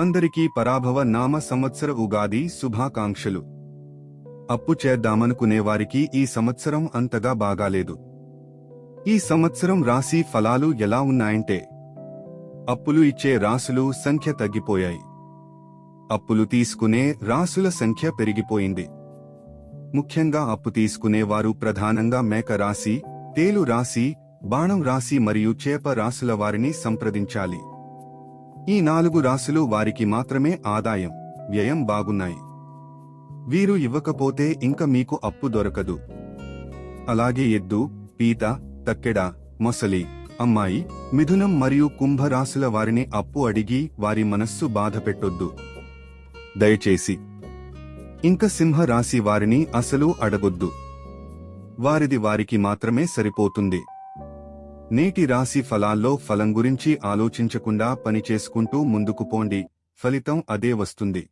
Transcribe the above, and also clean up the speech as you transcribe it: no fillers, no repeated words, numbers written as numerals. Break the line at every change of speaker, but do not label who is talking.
అందరికీ పరాభవ నామ సంవత్సర ఉగాది శుభాకాంక్షలు. అప్పు చేద్దామనుకునేవారికి ఈ సంవత్సరం అంతగా బాగాలేదు. ఈ సంవత్సరం రాశి ఫలాలు ఎలా ఉన్నాయంటే, అప్పులు ఇచ్చే రాసులు సంఖ్య తగ్గిపోయాయి. అప్పులు తీసుకునే రాసుల సంఖ్య పెరిగిపోయింది. ముఖ్యంగా అప్పు తీసుకునేవారు ప్రధానంగా మేక రాశి, తేలు రాశి, బాణం రాశి మరియు చేప రాసుల వారిని సంప్రదించాలి. ఈ 4 రాశులు వారికి మాత్రమే ఆదాయం, వ్యయం బాగున్నాయి. వీరు ఇవ్వకపోతే ఇంక మీకు అప్పు దొరకదు. అలాగే ఎద్దు, పీత, తక్కెడ, మొసలి, అమ్మాయి, మిథునం మరియు కుంభ రాశుల వారిని అప్పు అడిగి వారి మనస్సు బాధపెట్టొద్దు దయచేసి. ఇంక సింహ రాశి వారిని అసలు అడగొద్దు. వారిది వారికి మాత్రమే సరిపోతుంది. నేటి రాశి ఫలాల్లో ఫలం గురించి ఆలోచించకుండా పనిచేసుకుంటూ ముందుకు పోండి, ఫలితం అదే వస్తుంది.